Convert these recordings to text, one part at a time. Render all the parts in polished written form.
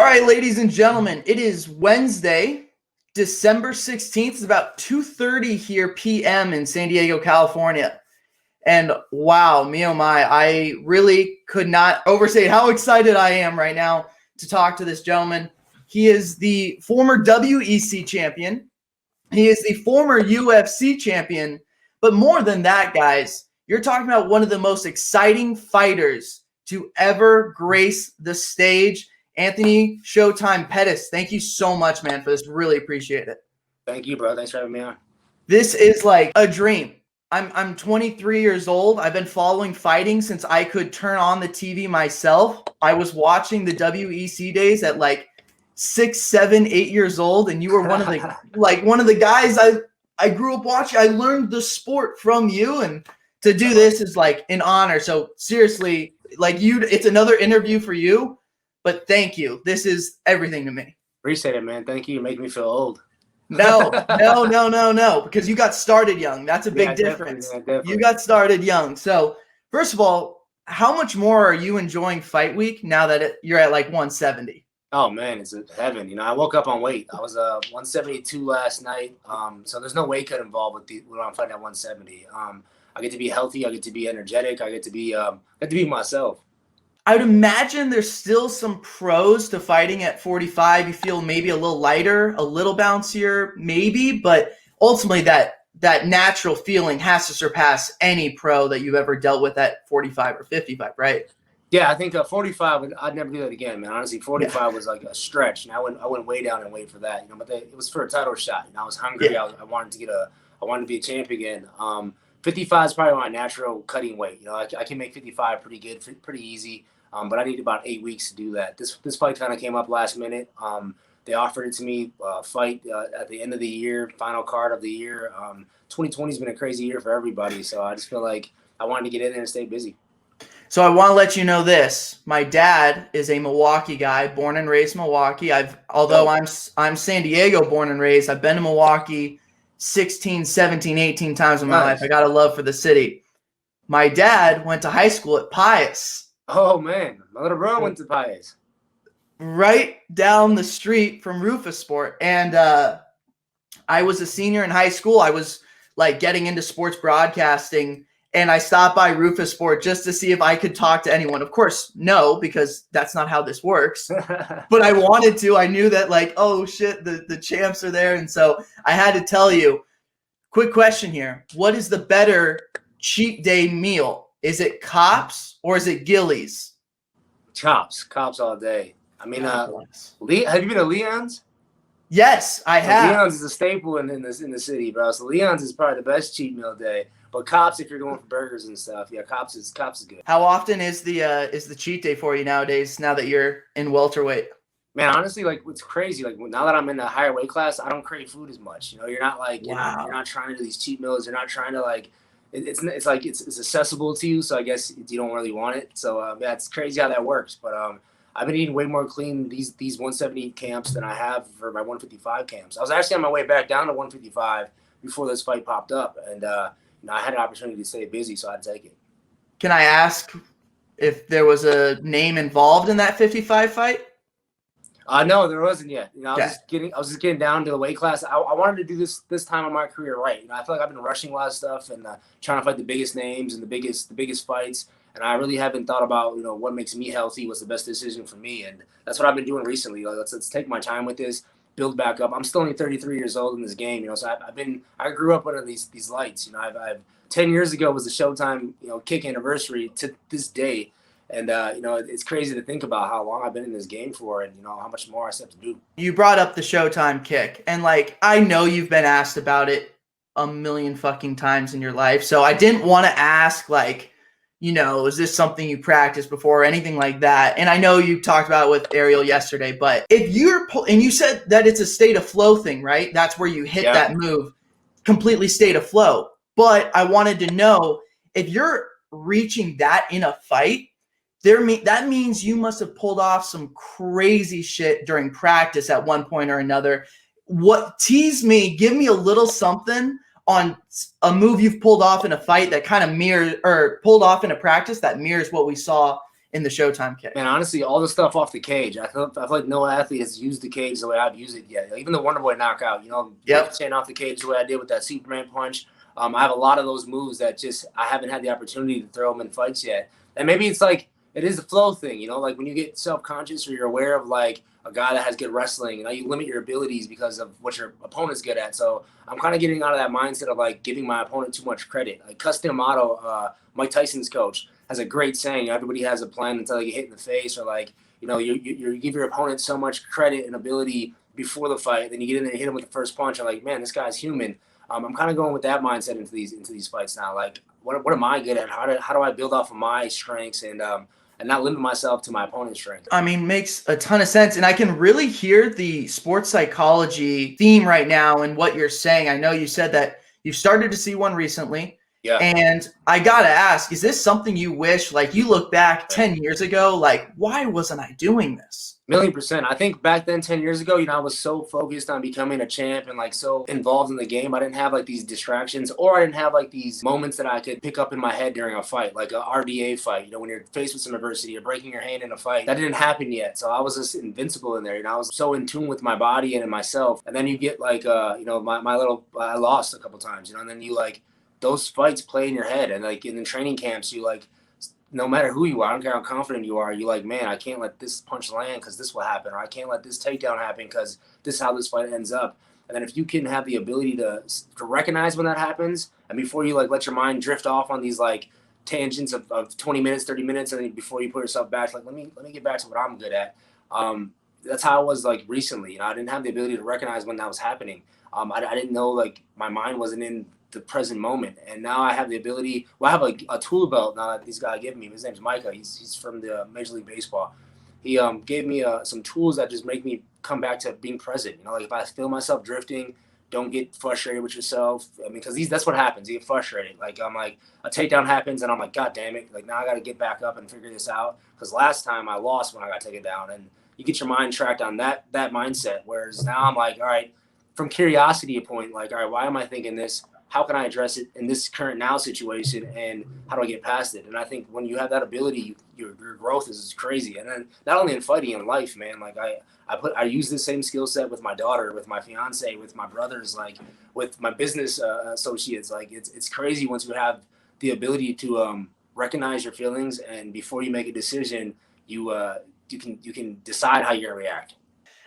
right, ladies and gentlemen, it is Wednesday, December 16th. It's about 2:30 here p.m. in San Diego, California. And wow, me oh my, I really could not overstate how excited I am right now to talk to this gentleman. He is the former WEC champion. He is the former UFC champion. But more than that, guys, you're talking about one of the most exciting fighters to ever grace the stage. Anthony Showtime Pettis, thank you so much, man, for this. Really appreciate it. Thank you, bro. Thanks for having me on. This is like a dream. I'm 23 years old. I've been following fighting since I could turn on the TV myself. I was watching the WEC days at like 6, 7, 8 years old, and you were one of the guys I grew up watching. I learned the sport from you, and to do this is like an honor. So seriously, it's another interview for you, but thank you. This is everything to me. Appreciate it, man. Thank you. You make me feel old. No, because you got started young. That's a big difference. Definitely. You got started young. So first of all, how much more are you enjoying Fight Week now that you're at like 170? Oh man, it's heaven. You know, I woke up on weight. I was 172 last night. So there's no weight cut involved when I'm fighting at 170. I get to be healthy. I get to be energetic. I get to be myself. I would imagine there's still some pros to fighting at 45. You feel maybe a little lighter, a little bouncier, maybe, but ultimately that natural feeling has to surpass any pro that you've ever dealt with at 45 or 55, right? Yeah, I think 45. I'd never do that again, man. Honestly, 45 was like a stretch, and I went way down and wait for that. You know, but it was for a title shot. You know, I was hungry. Yeah. I wanted to be a champ again. 55 is probably my natural cutting weight. You know, I can make 55 pretty good, pretty easy. But I need about 8 weeks to do that. This fight kind of came up last minute. They offered it to me, fight at the end of the year, final card of the year. 2020 has been a crazy year for everybody, so I just feel like I wanted to get in there and stay busy. So I want to let you know this. My dad is a Milwaukee guy, born and raised Milwaukee. Although I'm San Diego born and raised, I've been to Milwaukee 16, 17, 18 times in my life. I got a love for the city. My dad went to high school at Pius. Oh, man. My little brother went to Pius. Right down the street from Rufus Sport. And I was a senior in high school. I was like getting into sports broadcasting, and I stopped by Rufus Sport just to see if I could talk to anyone. Of course, no, because that's not how this works. But I wanted to. I knew that like, oh, shit, the champs are there. And so I had to tell you, quick question here. What is the better cheat day meal? Is it Cops or is it Gillies? Cops all day. I mean, have you been to Leon's? Yes, I have. Leon's is a staple in the city, bro. So Leon's is probably the best cheat meal day. But Cops, if you're going for burgers and stuff, yeah, Cops is good. How often is the cheat day for you nowadays? Now that you're in welterweight, man, honestly, like what's crazy, like now that I'm in a higher weight class, I don't crave food as much. You know, you're not like you're not trying to do these cheat meals. You're not trying to like. It's like it's accessible to you, so I guess you don't really want it. So yeah, it's crazy how that works. But I've been eating way more clean these 170 camps than I have for my 155 camps. I was actually on my way back down to 155 before this fight popped up, and I had an opportunity to stay busy, so I'd take it. Can I ask if there was a name involved in that 55 fight? No, there wasn't yet. You know, I was just getting down to the weight class. I wanted to do this time of my career right. You know, I feel like I've been rushing a lot of stuff and trying to fight the biggest names and the biggest fights. And I really haven't thought about, you know, what makes me healthy, what's the best decision for me. And that's what I've been doing recently. Like, let's take my time with this, build back up. I'm still only 33 years old in this game, you know. So I grew up under these lights. You know, I've 10 years ago was the Showtime, you know, Kick anniversary to this day. And, you know, it's crazy to think about how long I've been in this game for and, you know, how much more I still have to do. You brought up the Showtime Kick. And, like, I know you've been asked about it a million fucking times in your life. So I didn't want to ask, like, you know, is this something you practiced before or anything like that? And I know you talked about it with Ariel yesterday. But if and you said that it's a state of flow thing, right? That's where you hit that move, completely state of flow. But I wanted to know if you're reaching that in a fight, that means you must have pulled off some crazy shit during practice at one point or another. Tease me, give me a little something on a move you've pulled off in a fight that kind of mirrors, or pulled off in a practice that mirrors what we saw in the Showtime Kick? Man, honestly, all the stuff off the cage. I feel like no athlete has used the cage the way I've used it yet. Even the Wonder Boy knockout, staying off the cage the way I did with that Superman punch. I have a lot of those moves that just I haven't had the opportunity to throw them in fights yet. And maybe it's like it is a flow thing, like when you get self-conscious or you're aware of like a guy that has good wrestling, you limit your abilities because of what your opponent's good at. So I'm kind of getting out of that mindset of like giving my opponent too much credit. Like Cus D'Amato, Mike Tyson's coach, has a great saying: everybody has a plan until they get hit in the face, or like you give your opponent so much credit and ability before the fight, then you get in there and hit him with the first punch. I'm like, man, this guy's human. I'm kind of going with that mindset into these fights now. Like, what am I good at? How do I build off of my strengths and not limit myself to my opponent's strength? I mean, makes a ton of sense. And I can really hear the sports psychology theme right now in what you're saying. I know you said that you've started to see one recently. Yeah. And I got to ask, is this something you wish, like you look back 10 years ago, like, why wasn't I doing this? 1,000,000%. I think back then, 10 years ago, I was so focused on becoming a champ and like so involved in the game. I didn't have like these distractions, or I didn't have like these moments that I could pick up in my head during a fight, like a RDA fight, when you're faced with some adversity or breaking your hand in a fight. That didn't happen yet. So I was just invincible in there. I was so in tune with my body and in myself. And then you get like, my little, I lost a couple times, and then you like, those fights play in your head. And like in the training camps, you like, no matter who you are, I don't care how confident you are, you like, man, I can't let this punch land because this will happen, or I can't let this takedown happen because this is how this fight ends up. And then if you can have the ability to recognize when that happens, and before you like let your mind drift off on these like tangents of 20 minutes, 30 minutes, and then before you put yourself back, like let me get back to what I'm good at. That's how I was like recently. I didn't have the ability to recognize when that was happening. I didn't know, like my mind wasn't in the present moment. And now I have the ability, I have a tool belt now that these guys give me. His name's Micah. He's from the Major League Baseball. He gave me some tools that just make me come back to being present. Like if I feel myself drifting, don't get frustrated with yourself. I mean, because that's what happens. You get frustrated. Like I'm like, a takedown happens and I'm like, God damn it. Like now I got to get back up and figure this out. Because last time I lost when I got taken down. And you get your mind tracked on that mindset. Whereas now I'm like, all right, from curiosity point, like, all right, why am I thinking this? How can I address it in this current now situation, and how do I get past it? And I think when you have that ability, your growth is crazy. And then not only in fighting, in life, man. Like I use the same skill set with my daughter, with my fiance, with my brothers, like with my business associates. Like it's crazy once you have the ability to recognize your feelings, and before you make a decision, you can decide how you're gonna react.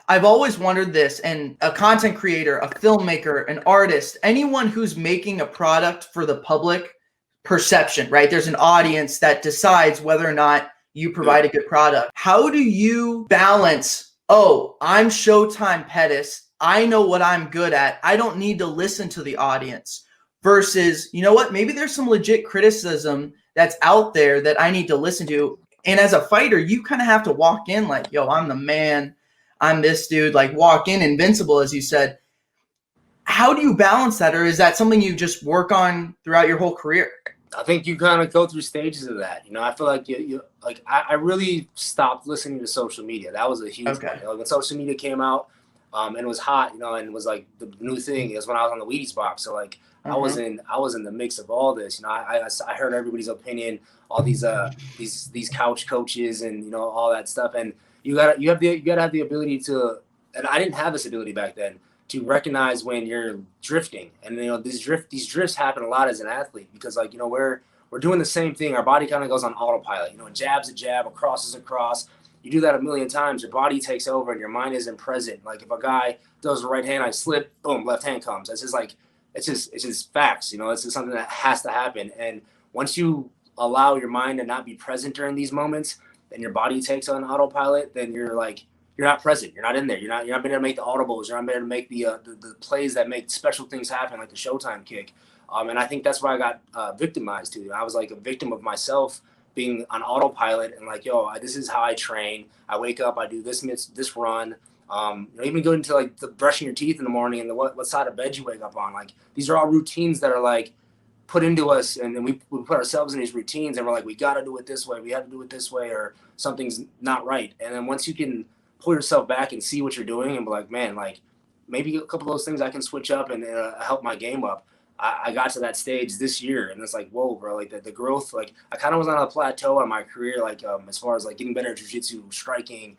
I've always wondered this, and a content creator, a filmmaker, an artist, anyone who's making a product for the public perception, right? There's an audience that decides whether or not you provide a good product. How do you balance, I'm Showtime Pettis, I know what I'm good at, I don't need to listen to the audience, versus, you know what, maybe there's some legit criticism that's out there that I need to listen to. And as a fighter, you kind of have to walk in like, I'm the man. I'm this dude, like walk in invincible, as you said. How do you balance that? Or is that something you just work on throughout your whole career? I think you kind of go through stages of that. I feel like I really stopped listening to social media. That was a huge one. Like when social media came out and it was hot, and it was like the new thing. It was when I was on the Wheaties box. So like I was in the mix of all this. I heard everybody's opinion, all these couch coaches and all that stuff. And you gotta have the ability to, and I didn't have this ability back then, to recognize when you're drifting. And these drifts happen a lot as an athlete because we're doing the same thing. Our body kind of goes on autopilot. A jab's a jab, a cross is a cross. You do that a million times, your body takes over and your mind isn't present. Like if a guy does the right hand, I slip, boom, left hand comes. It's just facts. It's just something that has to happen. And once you allow your mind to not be present during these moments, and your body takes on autopilot, then you're not present. You're not in there. You're not being able to make the audibles. You're not being able to make the plays that make special things happen, like the Showtime kick. And I think that's where I got victimized too. I was like a victim of myself being on autopilot and like, this is how I train. I wake up, I do this run. Even going to like the brushing your teeth in the morning and what side of bed you wake up on. Like these are all routines that are like put into us, and then we put ourselves in these routines and we're like, we got to do it this way, we have to do it this way, or something's not right. And then once you can pull yourself back and see what you're doing and be like, man, like maybe a couple of those things I can switch up and help my game up, I got to that stage this year, and it's like, whoa, bro, like the growth, like I kind of was on a plateau in my career, like as far as like getting better at jiu-jitsu, striking,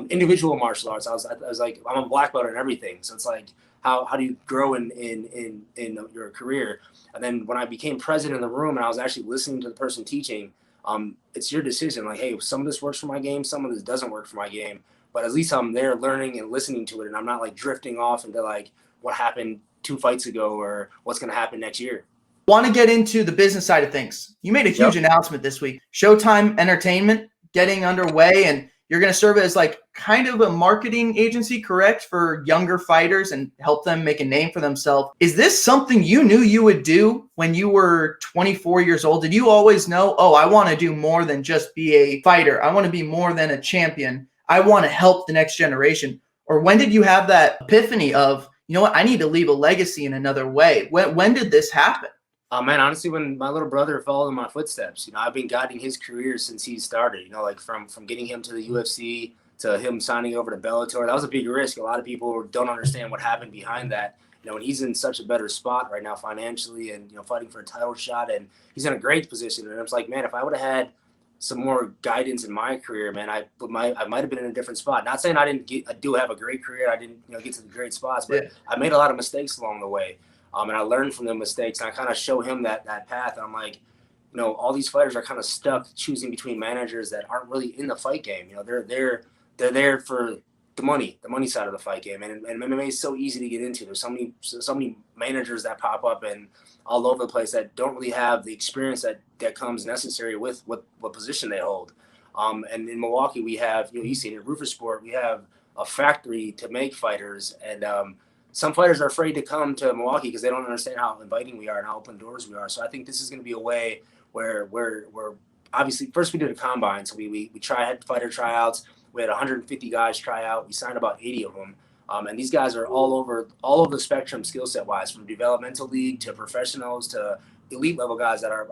individual martial arts. I was like, I'm a black belt in everything. So it's like, how do you grow in your career? And then when I became present in the room and I was actually listening to the person teaching, it's your decision. Like, hey, some of this works for my game, some of this doesn't work for my game, but at least I'm there learning and listening to it, and I'm not like drifting off into like what happened 2 fights ago or what's going to happen next year. Want to get into the business side of things. You made a huge announcement this week. Showtime Entertainment getting underway, and you're going to serve as like kind of a marketing agency, correct, for younger fighters and help them make a name for themselves. Is this something you knew you would do when you were 24 years old? Did you always know, oh, I want to do more than just be a fighter. I want to be more than a champion. I want to help the next generation. Or when did you have that epiphany of, you know what, I need to leave a legacy in another way? When did this happen? Man, honestly, when my little brother followed in my footsteps, I've been guiding his career since he started, like from getting him to the UFC to him signing over to Bellator. That was a big risk. A lot of people don't understand what happened behind that. And he's in such a better spot right now financially and, fighting for a title shot, and he's in a great position. And it's like, man, if I would have had some more guidance in my career, man, I might have been in a different spot. Not saying I do have a great career. I didn't, get to the great spots, but I made a lot of mistakes along the way. And I learned from the mistakes, and I kind of show him that path. And I'm like, all these fighters are kind of stuck choosing between managers that aren't really in the fight game. They're there for the money side of the fight game. And MMA is so easy to get into. There's so many managers that pop up and all over the place that don't really have the experience that comes necessary with what position they hold. And in Milwaukee, we have, you see it, Rufus Sport, we have a factory to make fighters, and some fighters are afraid to come to Milwaukee because they don't understand how inviting we are and how open doors we are. So I think this is going to be a way where we're obviously, first we did a combine. So we had fighter tryouts. We had 150 guys try out. We signed about 80 of them. And these guys are all over the spectrum skill set wise, from developmental league to professionals to elite level guys that are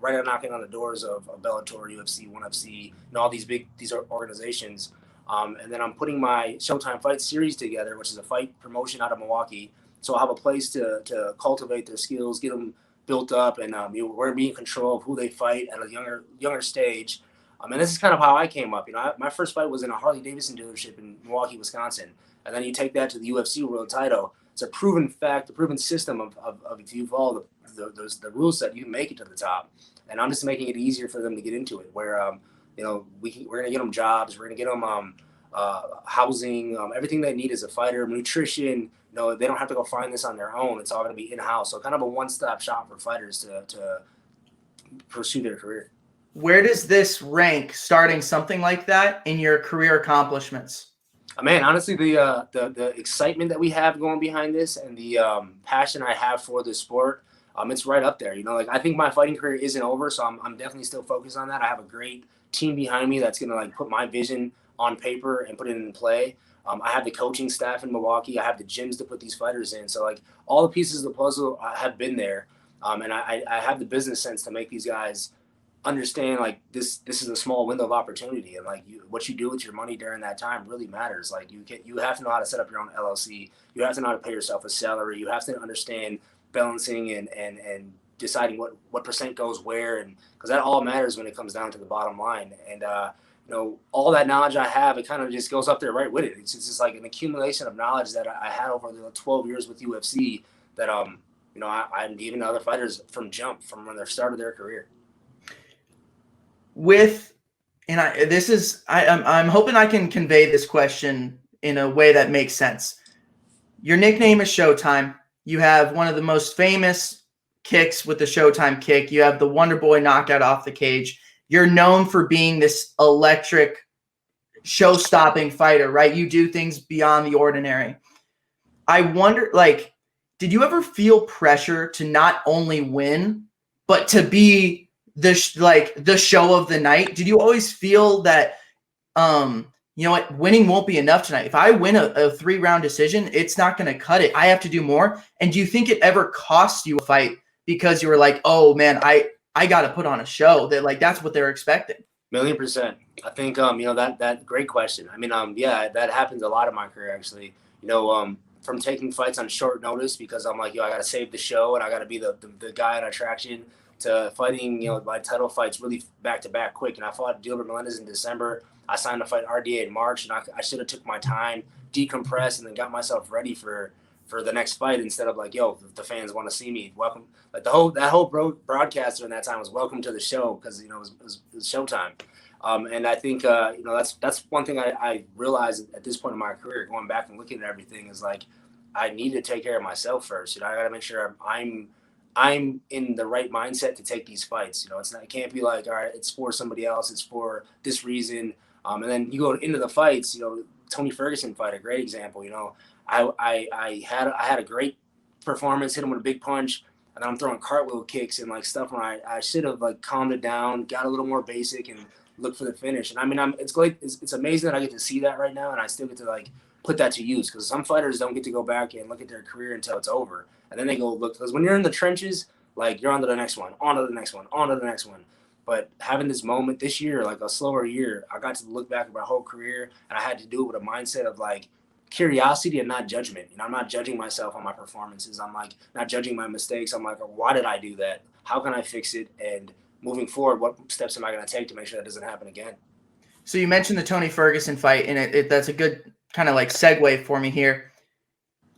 right now knocking on the doors of Bellator, UFC, ONE FC, and all these organizations. And then I'm putting my Showtime Fight series together, which is a fight promotion out of Milwaukee. So I'll have a place to cultivate their skills, get them built up, and we're going to be in control of who they fight at a younger stage. And this is kind of how I came up. My first fight was in a Harley-Davidson dealership in Milwaukee, Wisconsin. And then you take that to the UFC world title. It's a proven fact, a proven system of if you follow the rule set, you can make it to the top. And I'm just making it easier for them to get into it, where we're going to get them jobs. We're going to get them housing, everything they need as a fighter, nutrition. They don't have to go find this on their own. It's all going to be in-house. So kind of a one-stop shop for fighters to pursue their career. Where does this rank, starting something like that, in your career accomplishments? Man, honestly, the excitement that we have going behind this and the passion I have for this sport, it's right up there. I think my fighting career isn't over, so I'm definitely still focused on that. I have a great team behind me that's going to put my vision on paper and put it in play. I have the coaching staff in Milwaukee. I have the gyms to put these fighters in. So all the pieces of the puzzle have been there. And I have the business sense to make these guys understand this is a small window of opportunity, and what you do with your money during that time really matters. You have to know how to set up your own LLC. You have to know how to pay yourself a salary. You have to understand balancing and deciding what percent goes where, and because that all matters when it comes down to the bottom line. And all that knowledge I have, it kind of just goes up there right with it. It's just like an accumulation of knowledge that I had over the 12 years with UFC that I'm giving to other fighters from when they started their career. I'm hoping I can convey this question in a way that makes sense. Your nickname is Showtime. You have one of the most famous kicks with the Showtime kick. You have the Wonder Boy knockout off the cage. You're known for being this electric, show-stopping fighter, right? You do things beyond the ordinary. I wonder, did you ever feel pressure to not only win, but to be the show of the night? Did you always feel that, winning won't be enough tonight? If I win a 3-round decision, it's not going to cut it. I have to do more. And do you think it ever cost you a fight because you were like, oh man, I got to put on a show, that that's what they're expecting? 1,000,000%. I think, that great question. I mean, that happens a lot in my career, actually. from taking fights on short notice because I'm like, yo, I got to save the show and I got to be the guy on attraction, to fighting, my title fights really back to back quick. And I fought Gilbert Melendez in December. I signed to fight RDA in March, and I should have took my time, decompressed, and then got myself ready for the next fight instead of like, yo, if the fans want to see me, welcome. Like that whole broadcast during that time was welcome to the show because it was Showtime. And I think that's one thing I realized at this point in my career, going back and looking at everything, is like I need to take care of myself first. I got to make sure I'm in the right mindset to take these fights. It can't be like, all right, it's for somebody else, it's for this reason. And then you go into the fights. Tony Ferguson fight, a great example. I had a great performance, hit him with a big punch, and then I'm throwing cartwheel kicks and like stuff when I should have like calmed it down, got a little more basic, and look for the finish. And I mean, it's great. It's amazing that I get to see that right now, and I still get to like put that to use, because some fighters don't get to go back and look at their career until it's over, and then they go look. Because when you're in the trenches, like you're on to the next one, on to the next one, on to the next one. But having this moment this year, like a slower year, I got to look back at my whole career, and I had to do it with a mindset of like curiosity and not judgment. I'm not judging myself on my performances. I'm like not judging my mistakes. I'm like, why did I do that? How can I fix it? And moving forward, what steps am I going to take to make sure that doesn't happen again? So you mentioned the Tony Ferguson fight, and that's a good kind of like segue for me here.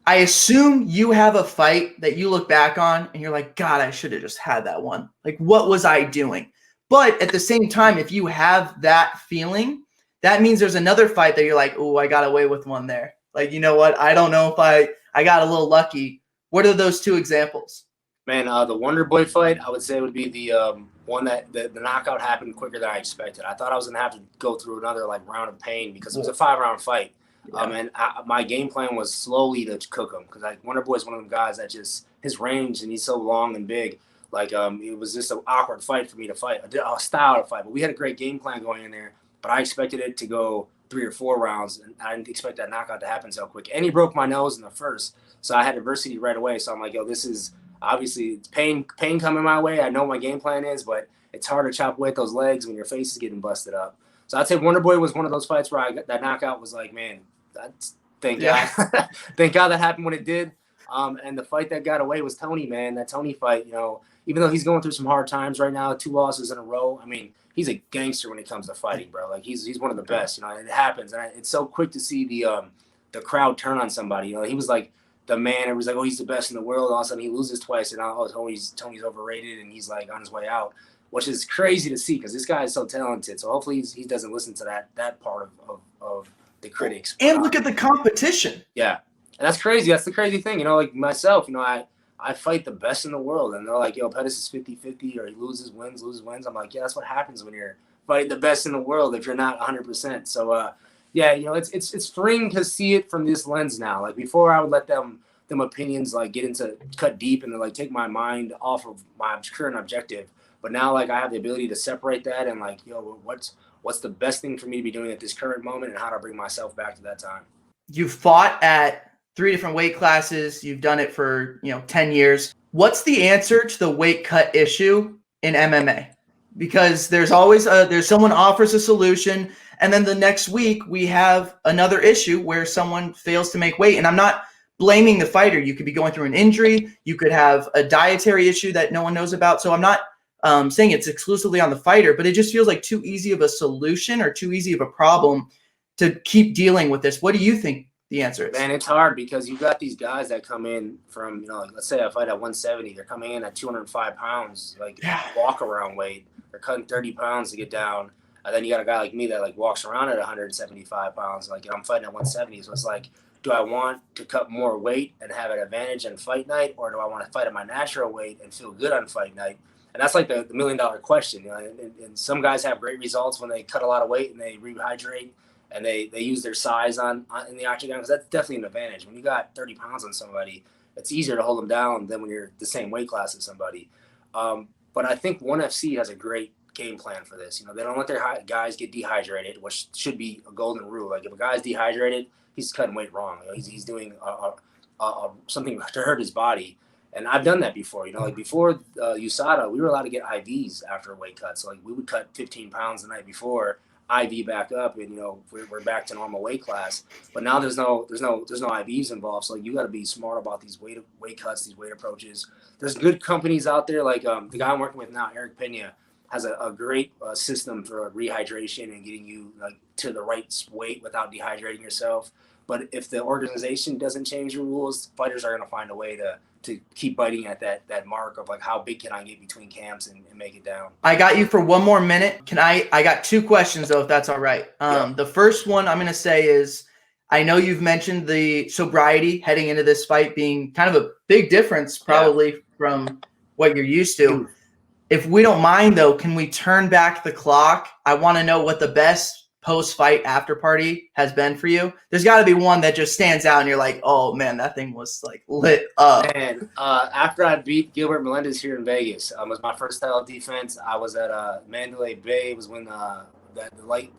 I assume you have a fight that you look back on and you're like, God, I should have just had that one. Like, what was I doing? But at the same time, if you have that feeling, that means there's another fight that you're like, oh, I got away with one there. Like, you know what? I don't know if I got a little lucky. What are those two examples? Man, the Wonder Boy fight, I would say would be the one that the knockout happened quicker than I expected. I thought I was going to have to go through another like round of pain because it was a 5-round fight. Yeah. And my game plan was slowly to cook him, because like Wonder Boy is one of them guys that just his range, and he's so long and big. Like it was just an awkward fight for me to fight, a style to fight. But we had a great game plan going in there. But I expected it to go 3 or 4 rounds, and I didn't expect that knockout to happen so quick. And he broke my nose in the first, so I had adversity right away. So I'm like, yo, this is obviously it's pain coming my way. I know my game plan is, but it's hard to chop away at those legs when your face is getting busted up. So I'd say Wonder Boy was one of those fights where I got that knockout was like, man, thank God. Thank God that happened when it did. And the fight that got away was Tony, man. That Tony fight, even though he's going through some hard times right now, 2 losses in a row. I mean, he's a gangster when it comes to fighting, bro. Like he's one of the best. It happens, and it's so quick to see the crowd turn on somebody. He was like the man. It was like, oh, he's the best in the world. All of a sudden, he loses twice, and Tony's overrated, and he's like on his way out, which is crazy to see because this guy is so talented. So hopefully he doesn't listen to that part of the critics. And look at the competition. Yeah, and that's crazy. That's the crazy thing. Like myself, I fight the best in the world, and they're like, yo, Pettis is 50-50, or he loses, wins. I'm like, yeah, that's what happens when you're fighting the best in the world if you're not 100%. So, it's freeing to see it from this lens now. Like before, I would let them opinions like cut deep and like take my mind off of my current objective. But now, like I have the ability to separate that and like, yo, what's the best thing for me to be doing at this current moment, and how to bring myself back to that time. You fought at 3 different weight classes. You've done it for 10 years. What's the answer to the weight cut issue in MMA? Because there's always there's someone offers a solution, and then the next week we have another issue where someone fails to make weight. And I'm not blaming the fighter. You could be going through an injury. You could have a dietary issue that no one knows about. So I'm not saying it's exclusively on the fighter, but it just feels like too easy of a solution or too easy of a problem to keep dealing with this. What do you think the answer is? Man, it's hard because you got these guys that come in from, let's say I fight at 170. They're coming in at 205 pounds, like walk around weight. They're cutting 30 pounds to get down. And then you got a guy like me that like walks around at 175 pounds. Like I'm fighting at 170. So it's like, do I want to cut more weight and have an advantage in fight night? Or do I want to fight at my natural weight and feel good on fight night? And that's like the $1 million question. And some guys have great results when they cut a lot of weight and they rehydrate and they use their size in the octagon, because that's definitely an advantage. When you got 30 pounds on somebody, it's easier to hold them down than when you're the same weight class as somebody. But I think ONE FC has a great game plan for this. They don't let their guys get dehydrated, which should be a golden rule. Like if a guy's dehydrated, he's cutting weight wrong. He's doing something to hurt his body. And I've done that before. Like before USADA, we were allowed to get IVs after a weight cut. So like we would cut 15 pounds the night before. IV back up, and we're back to normal weight class. But now there's no IVs involved, so like, you got to be smart about these weight cuts, these weight approaches. There's good companies out there, like the guy I'm working with now, Eric Pena, has a great system for rehydration and getting you like to the right weight without dehydrating yourself. But if the organization doesn't change the rules, fighters are going to find a way to keep biting at that mark of like, how big can I get between camps and make it down. I got you for one more minute. I got 2 questions though, if that's all right. The first one I'm going to say is, I know you've mentioned the sobriety heading into this fight being kind of a big difference probably from what you're used to. If we don't mind though, can we turn back the clock? I want to know what the best post-fight after party has been for you. There's got to be one that just stands out and you're like, oh man, that thing was like lit up. Man, after I beat Gilbert Melendez here in Vegas, it was my first title defense. I was at Mandalay Bay. It was when the light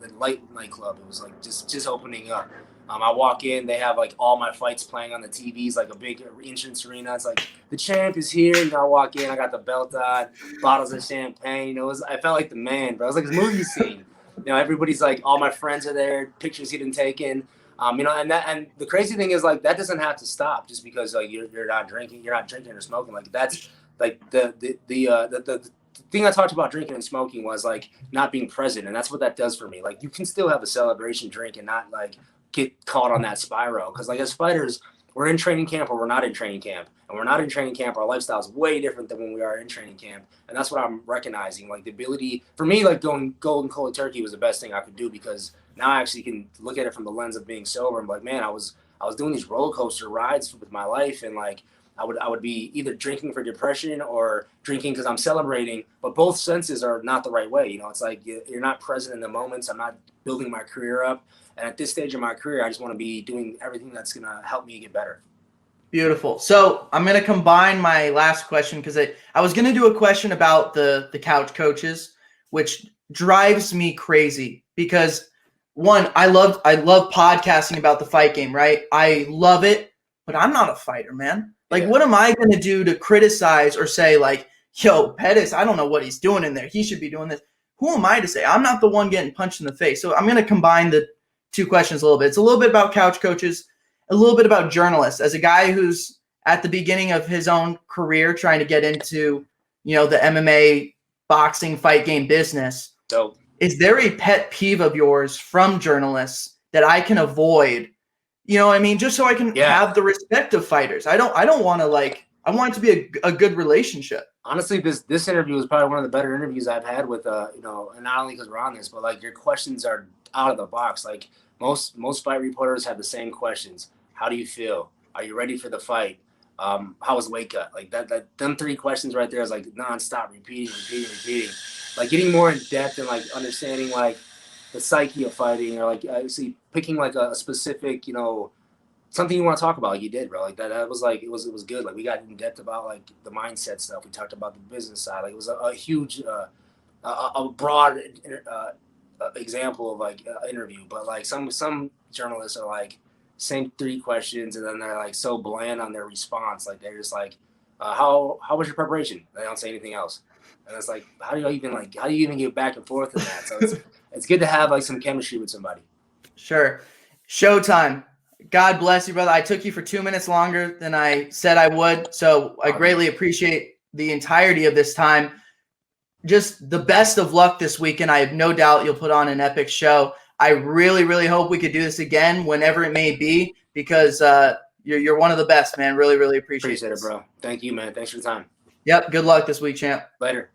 nightclub, it was like just opening up. I walk in, they have like all my fights playing on the TVs, like a big entrance arena. It's like, the champ is here. I walk in, I got the belt on, bottles of champagne. I felt like the man, bro. It was like this movie scene. Everybody's like, all my friends are there, pictures getting taken. And the crazy thing is, like, that doesn't have to stop just because like you're not drinking or smoking. Like, that's like the thing I talked about drinking and smoking was like not being present, and that's what that does for me. Like, you can still have a celebration drink and not like get caught on that spiral, because like as fighters, we're in training camp or we're not in training camp. And we're not in training camp, our lifestyle is way different than when we are in training camp. And that's what I'm recognizing. Like, the ability for me, like going golden cold turkey was the best thing I could do, because now I actually can look at it from the lens of being sober. I'm like, man, I was doing these roller coaster rides with my life, and like I would be either drinking for depression or drinking because I'm celebrating, but both senses are not the right way. It's like you're not present in the moments. I'm not building my career up. And at this stage of my career, I just want to be doing everything that's going to help me get better. Beautiful. So I'm going to combine my last question, because I was going to do a question about the couch coaches, which drives me crazy because, one, I love podcasting about the fight game, right? I love it, but I'm not a fighter, man. Like, what am I going to do to criticize or say like, yo, Pettis, I don't know what he's doing in there. He should be doing this. Who am I to say? I'm not the one getting punched in the face. So I'm going to combine the 2 questions a little bit. It's a little bit about couch coaches, a little bit about journalists. As a guy who's at the beginning of his own career trying to get into, the MMA boxing fight game business, is there a pet peeve of yours from journalists that I can avoid? You know what I mean? Just so I can have the respect of fighters. I don't want to I want it to be a good relationship. Honestly, this interview is probably one of the better interviews I've had with, and not only because we're on this, but like your questions are out of the box. Like most fight reporters have the same questions. How do you feel? Are you ready for the fight? How was weight cut? Like them 3 questions right there is like nonstop, repeating. Like getting more in depth and like understanding like the psyche of fighting, or like actually picking like a specific, something you want to talk about. Like you did, bro. Like that was like it was good. Like we got in depth about like the mindset stuff. We talked about the business side. Like it was a huge, a broad example of like interview. But like some journalists are like same 3 questions, and then they're like so bland on their response. Like they're just like, how was your preparation? They don't say anything else. And it's like, how do you even get back and forth in that? So it's good to have like some chemistry with somebody. Sure. Showtime. God bless you, brother. I took you for 2 minutes longer than I said I would. So I greatly appreciate the entirety of this time. Just the best of luck this weekend. I have no doubt you'll put on an epic show. I really, really hope we could do this again whenever it may be, because you're one of the best, man. Really, really appreciate it, bro. Thank you, man. Thanks for the time. Yep. Good luck this week, champ. Later.